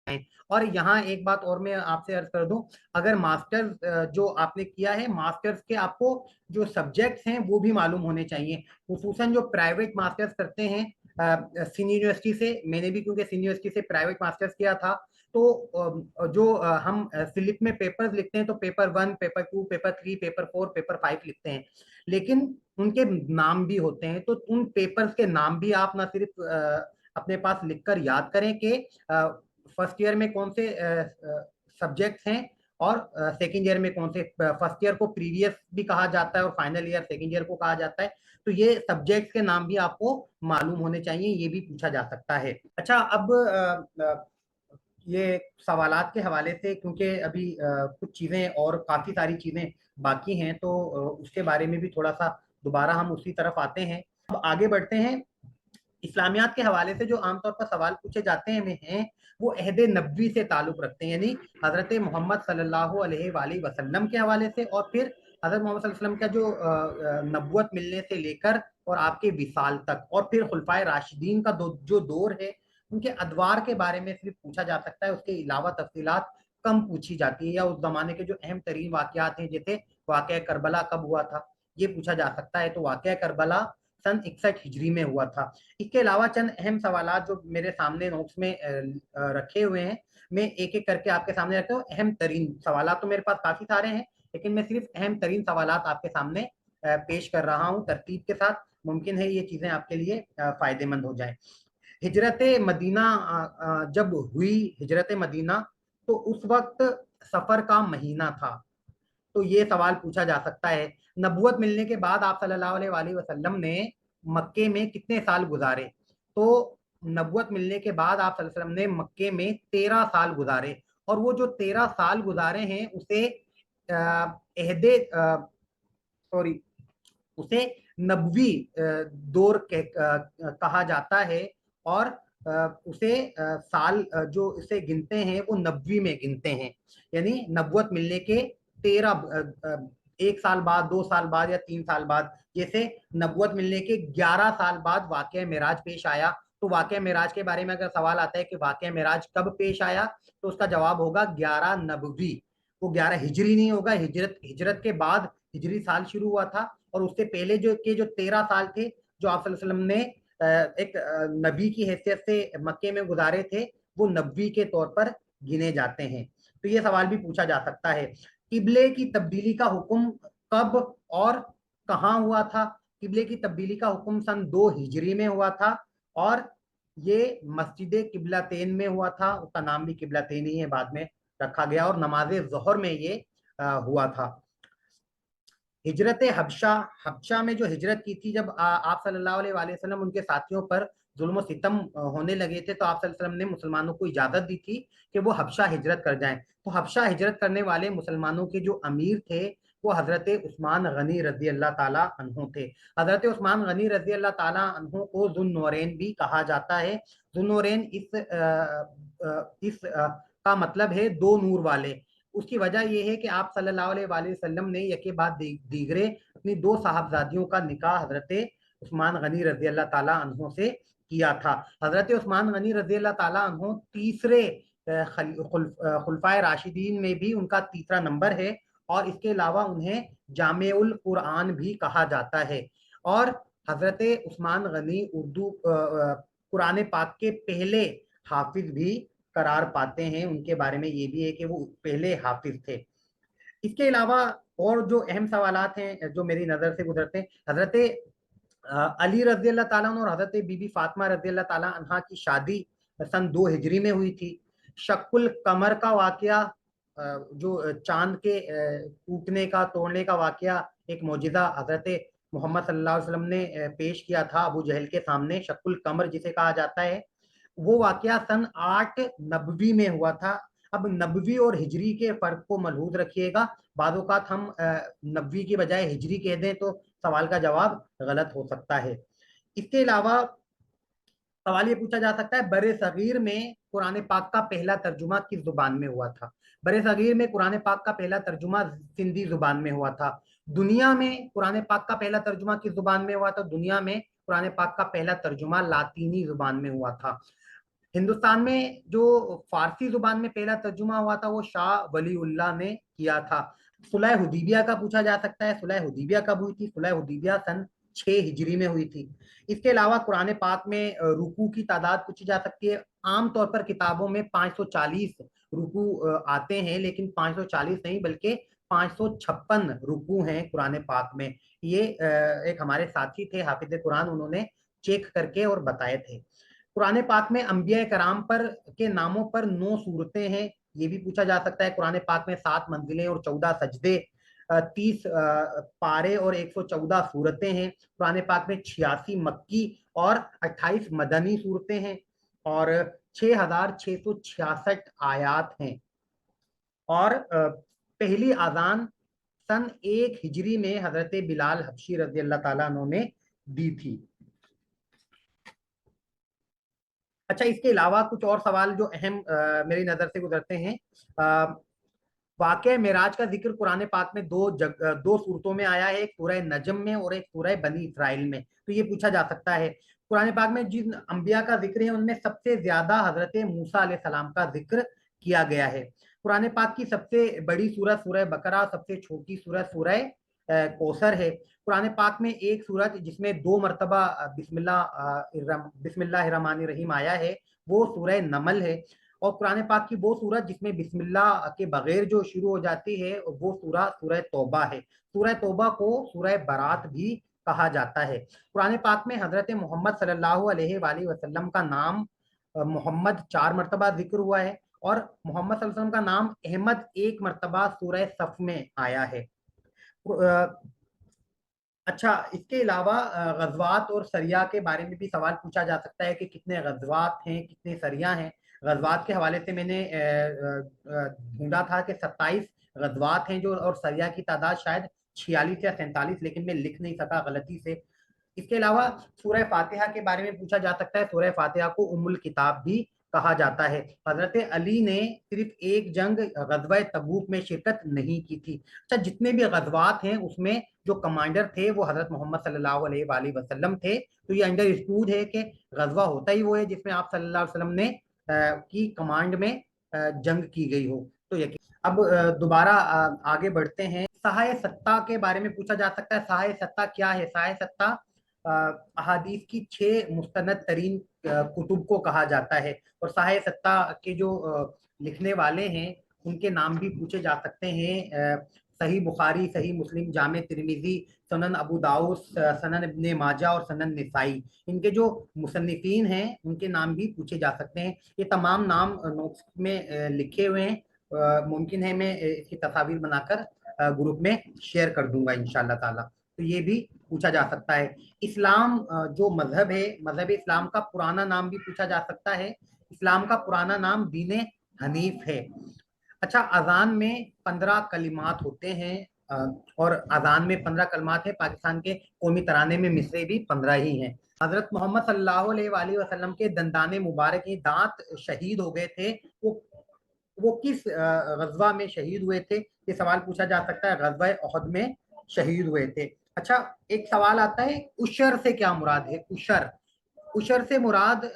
हैं। और यहाँ एक बात और मैं आपसे अर्ज कर दूं, अगर मास्टर्स जो आपने किया है, मास्टर्स के आपको जो सब्जेक्ट्स हैं वो भी मालूम होने चाहिए, खुसूसन जो प्राइवेट मास्टर्स करते हैं सिंध यूनिवर्सिटी से। मैंने भी क्योंकि सिंध यूनिवर्सिटी से प्राइवेट मास्टर्स किया था, तो जो हम स्लिप में पेपर्स लिखते हैं तो paper 1, paper 2, paper 3, paper 4, paper 5 लिखते हैं, लेकिन उनके नाम भी होते हैं। तो उन पेपर्स के नाम भी आप ना सिर्फ अपने पास लिखकर याद करें कि फर्स्ट ईयर में कौन से सब्जेक्ट्स हैं और सेकेंड ईयर में कौन से। फर्स्ट ईयर को प्रीवियस भी कहा जाता है और फाइनल ईयर सेकेंड ईयर को कहा जाता है, तो ये सब्जेक्ट्स के नाम भी आपको मालूम होने चाहिए, ये भी पूछा जा सकता है। अच्छा, अब ये सवालात के हवाले से, क्योंकि अभी कुछ चीज़ें और काफ़ी सारी चीज़ें बाकी हैं, तो उसके बारे में भी थोड़ा सा दोबारा हम उसी तरफ आते हैं। अब आगे बढ़ते हैं। इस्लामियात के हवाले से जो आमतौर पर सवाल पूछे जाते हैं वो अहद नबवी से ताल्लुक़ रखते हैं, यानी हज़रत मोहम्मद सल्लल्लाहु अलैहि वसल्लम के हवाले से, और फिर हज़रत मोहम्मद सल्लल्लाहु अलैहि वसल्लम का जो नबुवत मिलने से लेकर और आपके विसाल तक, और फिर खुलफाए राशिदीन का जो दौर है, उनके अदवार के बारे में सिर्फ पूछा जा सकता है। उसके अलावा तफसीलात कम पूछी जाती है, या उस जमाने के जो अहम तरीन वाक़यात हैं, जैसे वाक़या करबला कब हुआ था, ये पूछा जा सकता है। तो वाक़या करबला सन 61 हिजरी में हुआ था। इसके अलावा चंद अहम सवालात जो मेरे सामने नोट्स में रखे हुए हैं, मैं एक एक करके आपके सामने रखता हूँ। अहम तरीन सवालात तो मेरे पास काफ़ी सारे हैं, लेकिन मैं सिर्फ अहम तरीन सवालात आपके सामने पेश कर रहा हूँ तरतीब के साथ। मुमकिन है ये चीज़ें आपके लिए फ़ायदेमंद हो जाएं। हिजरत मदीना जब हुई, हिजरत मदीना, तो उस वक्त सफ़र का महीना था, तो ये सवाल पूछा जा सकता है। नबूवत मिलने के बाद आप सल्लल्लाहु अलैहि वसल्लम ने मक्के में कितने साल गुजारे? तो नबूवत मिलने के बाद आप सल्लल्लाहु अलैहि वसल्लम ने मक्के में 13 साल गुजारे, और वो जो 13 साल गुजारे हैं उसे अहदे सॉरी उसे नबवी दौर कहा जाता है, और उसे साल जो इसे गिनते हैं वो नबवी में गिनते हैं, यानी नबुवत मिलने के 13 एक साल बाद, 2 साल बाद या 3 साल बाद। जैसे नबुवत मिलने के 11 साल बाद वाक़या मेराज पेश आया, तो वाक़या मेराज के बारे में अगर सवाल आता है कि वाक़या मेराज कब पेश आया, तो उसका जवाब होगा 11 नबवी। वो 11 हिजरी नहीं होगा, हिजरत के बाद हिजरी साल शुरू हुआ था, और उससे पहले जो 13 साल थे जो आप सल्लल्लाहु अलैहि वसल्लम ने एक नबी की हैसियत से मक्के में गुजारे थे, वो नबवी के तौर पर गिने जाते हैं। तो ये सवाल भी पूछा जा सकता है। किबले की तब्दीली का हुक्म कब और कहाँ हुआ था? किबले की तब्दीली का हुक्म सन 2 हिजरी में हुआ था, और ये मस्जिद किबलातैन में हुआ था। उसका नाम भी किबलातैन ही है, बाद में रखा गया, और नमाज ज़ोहर में ये हुआ था। हिजरत हबशा, हबशा में जो हिजरत की थी, जब आप सल्लल्लाहु अलैहि वसल्लम उनके साथियों पर जुल्म सितम होने लगे थे, तो आप सल्लल्लाहु अलैहि वसल्लम ने मुसलमानों को इजाजत दी थी कि वो हबशा हिजरत कर जाएं। तो हबशा हिजरत करने वाले मुसलमानों के जो अमीर थे वो हजरत उस्मान गनी रजी अल्लाह ताला अन्हु थे। हजरत उस्मान गनी रजी अल्लाह ताला अन्हु को जुन्नूरैन भी कहा जाता है। जुन्नूरैन इस का मतलब है दो नूर वाले। उसकी वजह यह है कि आप सल्लल्लाहु अलैहि वसल्लम ने यके बाद दीगरे अपनी 2 साहबजादियों का निकाह हजरत उस्मान गनी रजी अल्लाह ताला अन्हु से किया था। हजरत उस्मान गनी रजी अल्लाह ताला अन्हु तीसरे खुलफाए राशिदीन में भी उनका तीसरा नंबर है, और इसके अलावा उन्हें जामेउल कुरान भी कहा जाता है। और हजरत उस्मान गनी उर्दू कुरान पाक के पहले हाफिज भी करार पाते हैं। उनके बारे में ये भी है कि वो पहले हाफिज थे। इसके अलावा और जो अहम सवालात हैं जो मेरी नज़र से गुजरते हैं, हजरत अली रजी अल्लाह ताला और हजरत बीबी फातिमा रजी अल्लाह ताला अन्हा की शादी सन 2 हिजरी में हुई थी। शक्कुल कमर का वाकया, जो चांद के टूटने का, तोड़ने का वाकया, एक मौजिज़ा हजरत मोहम्मद सल्लल्लाहु अलैहि वसल्लम ने पेश किया था अबू जहल के सामने, शक्कुल कमर जिसे कहा जाता है। वो वाकया सन 8 नबवी में हुआ था। अब नबवी और हिजरी के फर्क को मलहूज रखिएगा, बाज़ हम नबवी की बजाय हिजरी कह दें तो सवाल का जवाब गलत हो सकता है। इसके अलावा सवाल ये पूछा जा सकता है, बरे सगीर में कुरान पाक का पहला तर्जुमा किस जुबान में हुआ था? बरे सगीर में कुरान पाक का पहला तर्जुमा सिंधी जुबान में हुआ था। दुनिया में कुरान पाक का पहला तर्जुमा किस जुबान में हुआ था? दुनिया में कुरान पाक का पहला तर्जुमा लातीनी जुबान में हुआ था। हिंदुस्तान में जो फारसी जुबान में पहला तर्जुमा हुआ था वो शाह वलीउल्लाह ने किया था। सुलह हुदैबिया का पूछा जा सकता है, सुलह हुदैबिया कब हुई थी? सुलह हुदैबिया सन 6 हिजरी में हुई थी। इसके अलावा कुरान पाक में रुकू की तादाद पूछी जा सकती है। आमतौर पर किताबों में 540 रुकू आते हैं, लेकिन 540 नहीं बल्कि 556 रुकू हैं कुरान पाक में। ये एक हमारे साथी थे हाफिज कुरान, उन्होंने चेक करके और बताए थे। कुरान पाक में अंबिया कराम पर के नामों पर 9 सूरतें हैं, ये भी पूछा जा सकता है। कुरान पाक में 7 मंजिलें और 14 सजदे, 30 पारे और 114 सूरतें हैं। कुरान पाक में 86 मक्की और 28 मदनी सूरतें हैं और 6666 आयात हैं। और पहली आजान सन 1 हिजरी में हजरत बिलाल हबशी रजी अल्लाह ताला अन्हु ने दी थी। अच्छा, इसके अलावा कुछ और सवाल जो अहम मेरी नजर से गुजरते हैं। वाक़या मेराज का जिक्र कुरान पाक में दो सूरतों में आया है, एक सूरह नजम में और एक सूरह बनी इसराइल में। तो ये पूछा जा सकता है कुरान पाक में जिन अंबिया का जिक्र है उनमें सबसे ज्यादा हजरत मूसा अलैहि सलाम का जिक्र किया गया है। कुरान पाक की सबसे बड़ी सूरत सूरह बकरा, सबसे छोटी सूरत सूरह कौसर है। कुरान पाक में एक सूरत जिसमें 2 मरतबा बिस्मिल्लाहिर्रहमानिर्रहीम आया है वो सूरह नमल है। और कुरान पाक की वो सूरत जिसमें बिस्मिल्लाह के बगैर जो शुरू हो जाती है वो सूरह तौबा है। सूरह तौबा को सूरह बरात भी कहा जाता है। कुरान पाक में हजरत मोहम्मद सल्लल्लाहु अलैहि वसल्लम का नाम मोहम्मद 4 मरतबा जिक्र हुआ है और मोहम्मद सल्लल्लाहु अलैहि वसल्लम का नाम अहमद 1 मरतबा सूरह सफ में आया है। अच्छा, इसके अलावा गज़वात और सरिया के बारे में भी सवाल पूछा जा सकता है कि कितने गज़वात हैं, कितने सरिया हैं। गज़वात के हवाले से मैंने ढूंढा था कि 27 गज़वात हैं जो, और सरिया की तादाद शायद 46 या 47, लेकिन मैं लिख नहीं सका गलती से। इसके अलावा सूरह फातिहा के बारे में पूछा जा सकता है। सूरह फातिहा को उम्मुल किताब भी कहा जाता है। हजरत अली ने सिर्फ एक जंग गज़वा तबूक में शिरकत नहीं की थी। अच्छा, जितने भी गज़वात हैं उसमें जो कमांडर थे वो हजरत मोहम्मद सल्लल्लाहु अलैहि वसल्लम थे। तो ये अंडरस्टूड है कि गज़वा होता ही वो है जिसमें आप सल्लल्लाहु अलैहि वसल्लम ने की कमांड में जंग की गई हो। तो यकीन अब दोबारा आगे बढ़ते हैं। सहाय सत्ता के बारे में पूछा जा सकता है। सहाय सत्ता क्या है? सहाय सत्ता अहादीस की 6 मुस्तनद तरीन कुतुब को कहा जाता है। और सहाय सत्ता के जो लिखने वाले हैं उनके नाम भी पूछे जा सकते हैं। सही बुखारी, सही मुस्लिम, जामे तिरमिजी, सनन अबू दाऊद, सनन इब्ने माजा और सनन निसाई, इनके जो मुसन्निफीन हैं उनके नाम भी पूछे जा सकते हैं। ये तमाम नाम नोट्स में लिखे हुए हैं। मुमकिन है मैं इसकी तस्वीर बनाकर ग्रुप में शेयर कर दूंगा इंशाल्लाह ताला। तो ये भी पूछा जा सकता है। इस्लाम जो मजहब है, मजहब इस्लाम का पुराना नाम भी पूछा जा सकता है। इस्लाम का पुराना नाम दीन हनीफ है। अच्छा, अजान में 15 कलिमात होते हैं और अजान में 15 कलिमात है। पाकिस्तान के कौमी तराने में मिसरे भी 15 ही हैं। हजरत मोहम्मद सल्लल्लाहु अलैहि वसल्लम के दंदाने मुबारक, दांत शहीद हो गए थे, वो किस गज़वा में शहीद हुए थे? ये सवाल पूछा जा सकता है। गज़वा ओहद में शहीद हुए थे। अच्छा, एक सवाल आता है, उशर से क्या मुराद है? उशर, उशर से मुराद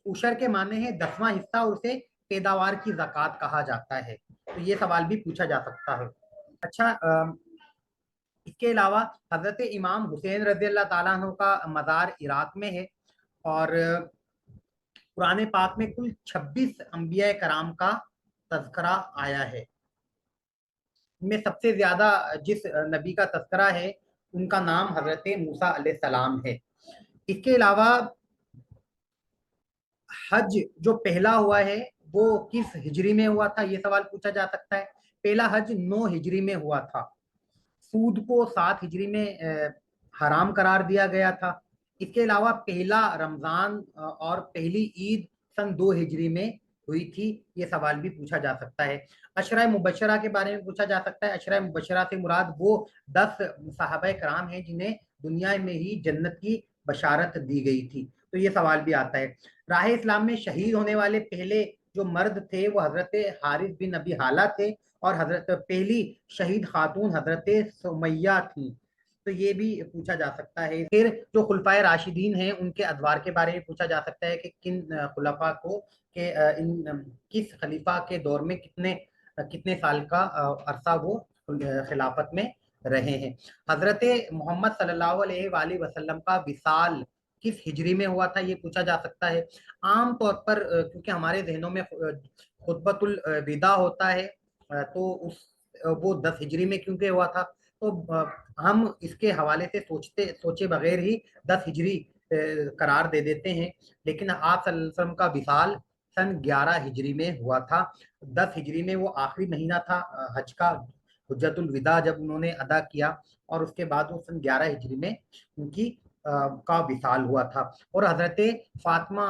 उशर के माने हैं 10वां हिस्सा, और उसे पैदावार की ज़कात कहा जाता है। तो ये सवाल भी पूछा जा सकता है। अच्छा, इसके अलावा हजरत इमाम हुसैन रज़ी अल्लाह ताला अन्हु का मज़ार इराक में है। और कुरान पाक में कुल 26 अंबिया कराम का तज़करा आया है। इनमें सबसे ज्यादा जिस नबी का तज़करा है उनका नाम हजरत मूसा अलैहि सलाम है। इसके अलावा हज जो पहला हुआ है वो किस हिजरी में हुआ था? ये सवाल पूछा जा सकता है। पहला हज 9 हिजरी में हुआ था। सूद को 7 हिजरी में हराम करार दिया गया था। इसके अलावा पहला रमजान और पहली ईद सन 2 हिजरी में हुई थी। ये सवाल भी पूछा जा सकता है। अशरा मुबशरा के बारे में पूछा जा सकता है। अशरा मुबशरा से मुराद वो 10 सहाबा कराम हैं जिन्हें दुनिया में ही जन्नत की बशारत दी गई थी। तो ये सवाल भी आता है। राह इस्लाम में शहीद होने वाले पहले जो मर्द थे वो हजरत हारिस बिन अबी हाला थे, और हजरत पहली शहीद खातून हजरत सुमैया थी। तो ये भी पूछा जा सकता है। फिर जो खुलफाए राशिदीन हैं उनके अदवार के बारे में पूछा जा सकता है कि किन खुलफा को के किस खलीफा के दौर में कितने साल का अरसा वो खिलाफत में रहे हैं। हजरत मोहम्मद सल्लल्लाहु अलैहि वसल्लम का विसाल किस हिजरी में हुआ था, ये पूछा जा सकता है। आम तौर पर क्योंकि हमारे जहनों में खुतबतुल विदा होता है, तो उस वो 10 हिजरी में क्योंकि हुआ था, तो हम इसके हवाले से सोचे बगैर ही 10 हिजरी करार दे देते हैं। लेकिन आप सल्लल्लाहु अलैहि वसल्लम का विसाल सन 11 हिजरी में हुआ था। 10 हिजरी में वो आखिरी महीना था हज का, हुज्जतुल विदा जब उन्होंने अदा किया, और उसके बाद वो सन 11 हिजरी में उनकी का विसाल हुआ था। और हजरत फातिमा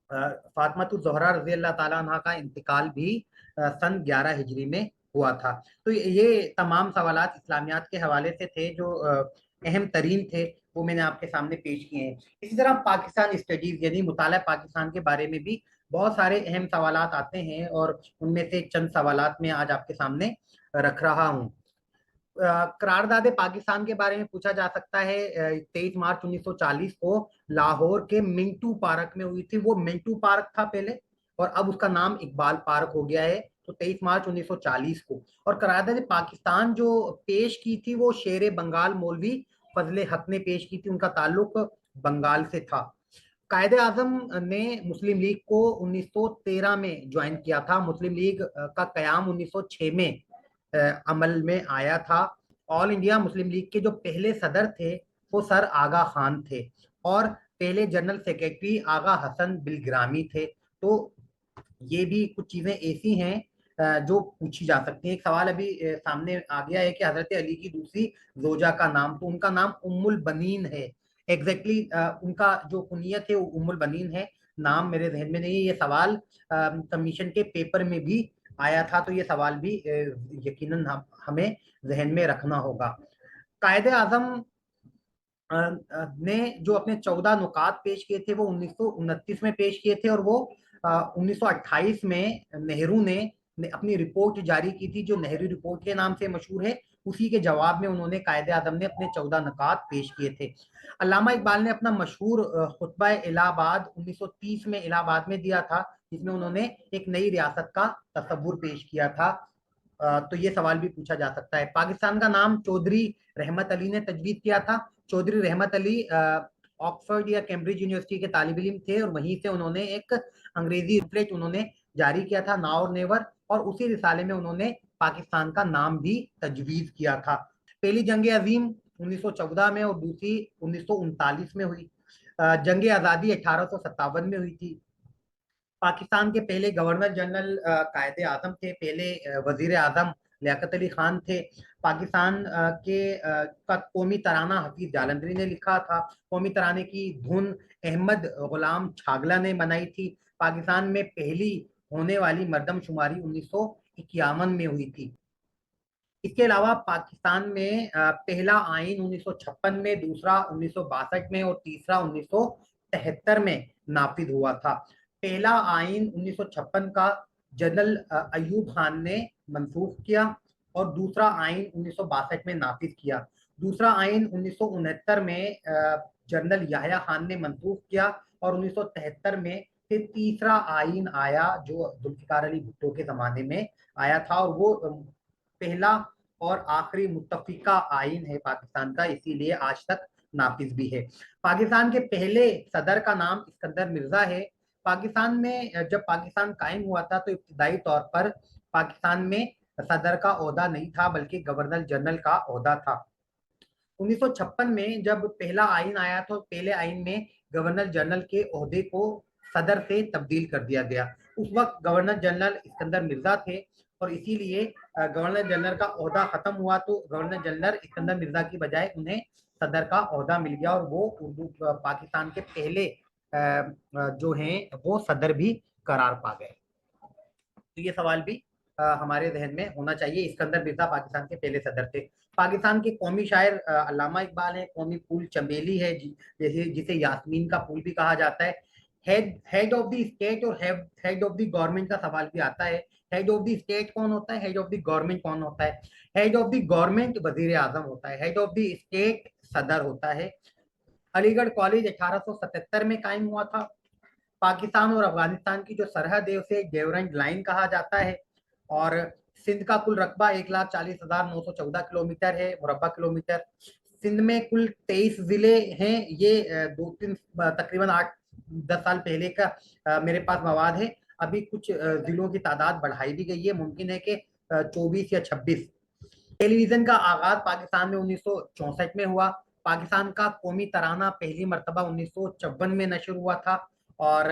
फातिमा ज़हरा रज़ी अल्लाह ताला अन्हा का इंतकाल भी सन 11 हिजरी में हुआ था। तो ये तमाम सवालात इस्लामियात के हवाले से थे जो अहम तरीन थे, वो मैंने आपके सामने पेश किए हैं। इसी तरह पाकिस्तान स्टडीज यानी मुताला पाकिस्तान के बारे में भी बहुत सारे अहम सवालात आते हैं, और उनमें से चंद सवालात मैं आज आपके सामने रख रहा हूँ। करारदाद पाकिस्तान के बारे में पूछा जा सकता है। 23 मार्च 1940 को लाहौर के मिंटू पार्क में हुई थी। वो मिंटू पार्क था पहले, और अब उसका नाम इकबाल पार्क हो गया है। तो 23 मार्च 1940 को। और करारदाद पाकिस्तान जो पेश की थी वो शेर बंगाल मौलवी फजले हक ने पेश की थी। उनका ताल्लुक बंगाल से था। कायदे आजम ने मुस्लिम लीग को 1913 में ज्वाइन किया था। मुस्लिम लीग का कयाम 1906 में अमल में आया था। ऑल इंडिया मुस्लिम लीग के जो पहले सदर थे वो सर आगा खान थे, और पहले जनरल सेक्रेटरी आगा हसन बिलग्रामी थे। तो ये भी कुछ चीजें ऐसी हैं जो पूछी जा सकती हैं। एक सवाल अभी सामने आ गया है कि हजरत अली की दूसरी जोजा का नाम, तो उनका नाम उम्मुल बनीन है। एग्जैक्टली उनका जो कुनियत है वो उम्मुल बनीन है, नाम मेरे जहन में नहीं है। ये सवाल कमीशन के पेपर में भी आया था, तो ये सवाल भी यकीनन हमें जहन में रखना होगा। कायदे आजम ने जो अपने 14 नुकात पेश किए थे वो 1929 में पेश किए थे, और वो 1928 में नेहरू ने अपनी रिपोर्ट जारी की थी जो नेहरू रिपोर्ट के नाम से मशहूर है। उसी के जवाब में उन्होंने कायदे आजम ने अपने 14 नुकात पेश किए थे। अल्लामा इकबाल ने अपना मशहूर खुतबा इलाहाबाद 1930 में इलाहाबाद में दिया था, जिसमें उन्होंने एक नई रियासत का तस्वुर पेश किया था। तो ये सवाल भी पूछा जा सकता है। पाकिस्तान का नाम चौधरी रहमत अली ने तजवीज़ किया था। चौधरी रहमत अली ऑक्सफोर्ड या कैम्ब्रिज यूनिवर्सिटी के तालिब इल्म थे, और वहीं से उन्होंने एक अंग्रेजी रिफ्लेट उन्होंने जारी किया था, नाउ और नेवर, और उसी रिसाले में उन्होंने पाकिस्तान का नाम भी तजवीज़ किया था। पहली जंग अजीम 1914 में और दूसरी 1939 में हुई। जंग आज़ादी 1857 में हुई थी। पाकिस्तान के पहले गवर्नर जनरल कायदे आजम थे, पहले वजीर आजम लियाकत अली खान थे। पाकिस्तान का कौमी तराना हफीज जालंधरी ने लिखा था। कौमी तराने की धुन अहमद गुलाम छागला ने बनाई थी। पाकिस्तान में पहली होने वाली मरदमशुमारी 1951 में हुई थी। इसके अलावा पाकिस्तान में पहला आइन 1956 में, दूसरा 1962 में, और तीसरा 1973 में नाफिज हुआ था। पहला आइन 1956 का जनरल अयूब खान ने मंसूख किया, और दूसरा आइन 1962 में नाफिज किया। दूसरा आइन 1969 में जनरल याह्या खान ने मंसूख किया, और 1973 में फिर तीसरा आइन आया जो जुल्फिकार अली भुट्टो के जमाने में आया था, और वो पहला और आखिरी मुत्तफिका आइन है पाकिस्तान का, इसीलिए आज तक नाफिज भी है। पाकिस्तान के पहले सदर का नाम इस्कंदर मिर्जा है। पाकिस्तान में जब पाकिस्तान कायम हुआ था तो इब्तदाई तौर पर पाकिस्तान में सदर का ओहदा नहीं था, बल्कि गवर्नर जनरल का ओहदा था। 1956 में जब पहला आइन आया तो पहले आइन में गवर्नर जनरल के ओहदे को सदर से तब्दील कर दिया गया। उस वक्त गवर्नर जनरल इस्कंदर मिर्जा थे, और इसीलिए गवर्नर जनरल का ओहदा खत्म हुआ तो गवर्नर जनरल इस्कंदर मिर्जा की बजाय उन्हें सदर का ओहदा मिल गया, और वो उर्दू पाकिस्तान के पहले जो हैं वो सदर भी करार पा गए। तो ये सवाल भी हमारे जहन में होना चाहिए। इस्कंदर मिर्जा पाकिस्तान के पहले सदर थे। पाकिस्तान के कौमी शायर अल्लामा इकबाल है। कौमी फूल चमेली है, जैसे जिसे यास्मीन का फूल भी कहा जाता है। हेड ऑफ द स्टेट और हेड ऑफ द गवर्नमेंट का सवाल भी आता है। हेड ऑफ द स्टेट कौन होता है, हेड ऑफ द गवर्नमेंट कौन होता है? हेड ऑफ द गवर्नमेंट वजीर आजम होता है, हेड ऑफ द स्टेट सदर होता है। अलीगढ़ कॉलेज 1877 में कायम हुआ था। पाकिस्तान और अफगानिस्तान की जो सरहद है उसे डेवरेंट लाइन कहा जाता है। और सिंध का कुल रकबा 1,40,914 किलोमीटर है, मुरब्बा किलोमीटर। सिंध में कुल 23 जिले हैं। ये दो तीन तकरीबन 8-10 साल पहले का मेरे पास मवाद है। अभी कुछ जिलों की तादाद बढ़ाई भी गई है, मुमकिन है कि 24 या 26। टेलीविजन का आगाज पाकिस्तान में 1964 में हुआ। पाकिस्तान का कौमी तराना पहली मर्तबा 1954 में नशर हुआ था। और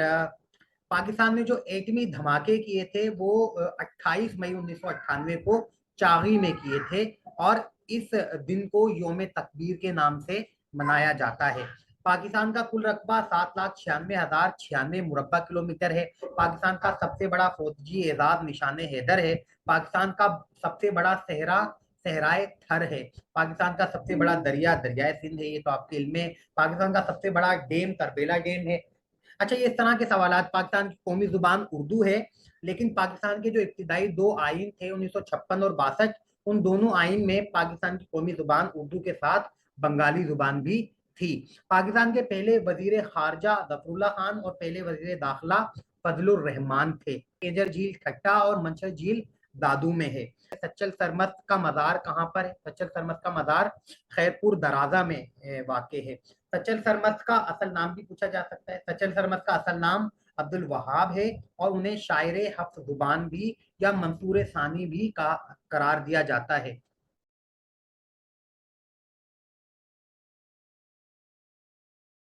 पाकिस्तान ने जो एटमी धमाके किए थे वो 28 मई 1998 को चागी में किए थे। और इस दिन को योम तकबीर के नाम से मनाया जाता है। पाकिस्तान का कुल रकबा 7,96,096 मुरब्बा किलोमीटर है। पाकिस्तान का सबसे बड़ा फौजी एजाज निशान हैदर है। पाकिस्तान का सबसे बड़ा सहराए थर है। पाकिस्तान का सबसे बड़ा दरिया दरियाए सिंध है, ये तो आपके इल्म में। पाकिस्तान का सबसे बड़ा डैम करबेला डैम है। अच्छा, ये इस तरह के सवाल। पाकिस्तान की कौमी जुबान उर्दू है, लेकिन पाकिस्तान के जो इब्तिदाई दो आइन थे 1956 और 62, उन दोनों आइन में पाकिस्तान की कौमी जुबान उर्दू के साथ बंगाली जुबान भी थी। पाकिस्तान के पहले वजीर खारजा जफरुल्लाह खान और पहले वजीर दाखिला फजलुर रहमान थे। केजर झील ठट्टा और मंशर झील दादू में है। सच्चल सरमस्त का मज़ार कहाँ पर है? सच्चल सरमस्त का मज़ार खैरपुर दराजा में वाक़ है। सच्चल सरमस्त का असल नाम भी पूछा जा सकता है। सच्चल सरमस्त का असल नाम अब्दुल वहाब है और उन्हें शायर हफ्स जुबान भी या मंसूर सानी भी का करार दिया जाता है।